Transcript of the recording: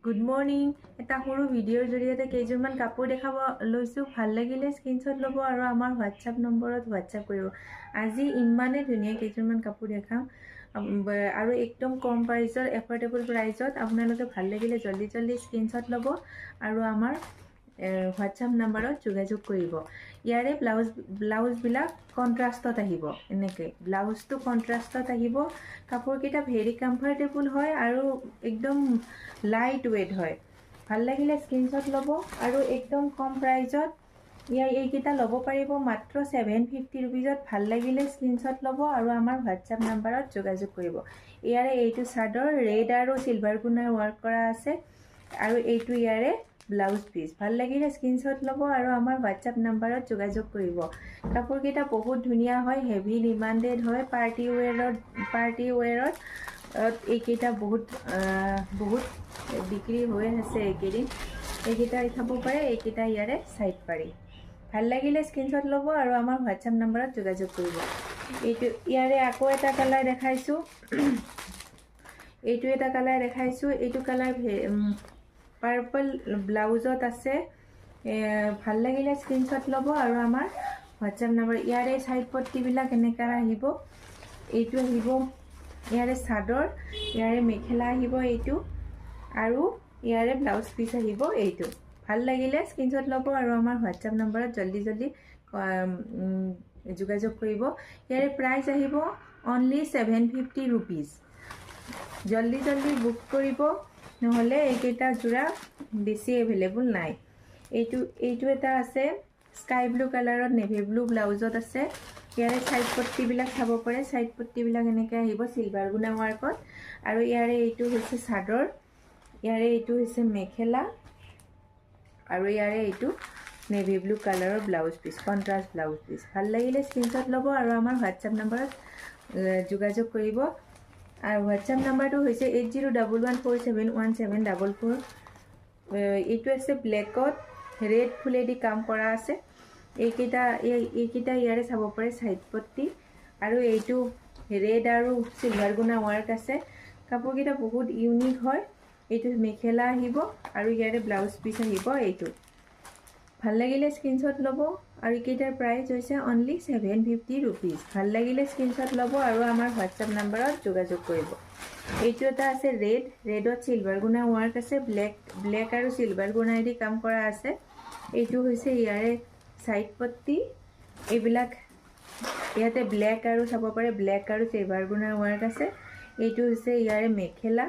Good morning. এটা সৰু ভিডিঅ'ৰ জৰিয়তে কেইযোৰমান কাপোৰ দেখাব লৈছোঁ। ভাল লাগিলে স্ক্ৰীনশ্বট ল'ব আৰু আমাৰ হোৱাটছআপ নম্বৰত হোৱাটছআপ কৰিব। আজি ইমানেই ধুনীয়া কেইযোৰমান কাপোৰ দেখাম আৰু একদম কম প্ৰাইজত, এফৰ্ডেবল প্ৰাইজত। আপোনালোকে ভাল লাগিলে জল্দি স্ক্ৰীনশ্বট ল'ব আৰু আমাৰ হোৱাটছআপ নম্বৰত যোগাযোগ কৰিব। ইয়াৰে ব্লাউজবিলাক কণ্ট্ৰাষ্টত আহিব। এনেকৈ ব্লাউজটো কণ্ট্ৰাষ্টত আহিব। কাপোৰকেইটা ভেৰি কমফৰ্টেবল হয় আৰু একদম লাইট ৱেইট হয়। ভাল লাগিলে স্ক্ৰীনশ্বট ল'ব আৰু একদম কম প্ৰাইজত এইকেইটা ল'ব পাৰিব মাত্ৰ 750 ৰুপিজত। ভাল লাগিলে স্ক্ৰীনশ্বট ল'ব আৰু আমাৰ হোৱাটছআপ নাম্বাৰত যোগাযোগ কৰিব। ইয়াৰে এইটো চাদৰ ৰেড আৰু চিলভাৰ গুণাৰ ৱৰ্ক কৰা আছে আৰু এইটো ইয়াৰে ব্লাউজ পিচ। ভাল লাগিলে স্ক্ৰীনশ্বট ল'ব আৰু আমাৰ হোৱাটছআপ নাম্বাৰত যোগাযোগ কৰিব। কাপোৰকেইটা বহুত ধুনীয়া হয়, হেভি ডিমাণ্ডেড হয়। পাৰ্টি ৱেৰত এইকেইটা বহুত বিক্ৰী হৈ আছে এইকেইদিন। এইকেইটা চাব পাৰে, এইকেইটা ইয়াৰে চাইড পাৰি। ভাল লাগিলে স্ক্ৰীনশ্বট ল'ব আৰু আমাৰ হোৱাটছআপ নাম্বাৰত যোগাযোগ কৰিব। ইয়াৰে আকৌ এটা কালাৰ দেখাইছোঁ। এইটো এটা কালাৰ দেখাইছোঁ। এইটো কালাৰ পাৰ্পল ব্লাউজত আছে। ভাল লাগিলে স্ক্ৰীনশ্বট ল'ব আৰু আমাৰ হোৱাটছআপ নাম্বাৰ। ইয়াৰে চাইড পট্টিবিলাক এনেকুৱা আহিব। এইটো আহিব ইয়াৰে চাদৰ, ইয়াৰে মেখেলা আহিব এইটো, আৰু ইয়াৰে ব্লাউজ পিচ আহিব এইটো। ভাল লাগিলে স্ক্ৰীনশ্বট ল'ব আৰু আমাৰ হোৱাটছআপ নম্বৰত জল্দি যোগাযোগ কৰিব। ইয়াৰে প্ৰাইচ আহিব অনলি 750 ৰুপিজ। জল্দি বুক কৰিব, নহ'লে এইকেইটা যোৰা বেছি এভেইলেবল নাই। এইটো এটা আছে স্কাই ব্লু কালাৰত, নেভি ব্লু ব্লাউজত আছে। ইয়াৰে চাইড পট্টিবিলাক চাব পাৰে। চাইড পট্টিবিলাক এনেকৈ আহিব চিলভাৰ গুণা ৱাৰ্কত। আৰু ইয়াৰে এইটো হৈছে চাদৰ, ইয়াৰে এইটো হৈছে মেখেলা, আৰু ইয়াৰে এইটো নেভি ব্লু কালাৰৰ blouse piece, contrast blouse piece. ভাল লাগিলে স্ক্ৰীনশ্বট ল'ব আৰু আমাৰ হোৱাটছআপ নাম্বাৰত যোগাযোগ কৰিব। আৰু হোৱাটছআপ নাম্বাৰটো হৈছে 8011471744। এইটো আছে ব্লেকত ৰেড ফুলেদি কাম কৰা আছে। এইকেইটা ইয়াৰে চাব পাৰে চাইড পট্টি, আৰু এইটো ৰেড আৰু চিলভাৰ গুণা ৱাৰ্ক আছে। কাপোৰকেইটা বহুত ইউনিক হয়। এইটো মেখেলা আহিব আৰু ইয়াৰে ব্লাউজ পিচ আহিব এইটো। ভাল লাগিলে স্ক্ৰীনশ্বট ল'ব আৰু এইকেইটাৰ প্ৰাইচ হৈছে অনলি 750 ৰুপিজ। ভাল লাগিলে স্ক্ৰীনশ্বট ল'ব আৰু আমাৰ হোৱাটছআপ নাম্বাৰত যোগাযোগ কৰিব। এইটো এটা আছে ৰেডত চিলভাৰ গুণা ৱাৰ্ক আছে। ব্লেক আৰু চিলভাৰ গুণাইদি কাম কৰা আছে। এইটো হৈছে ইয়াৰে চাইড পট্টি। এইবিলাক ইয়াতে ব্লেক আৰু চাব পাৰে, ব্লেক আৰু চিলভাৰ গুণাৰ ৱাৰ্ক আছে। এইটো হৈছে ইয়াৰে মেখেলা।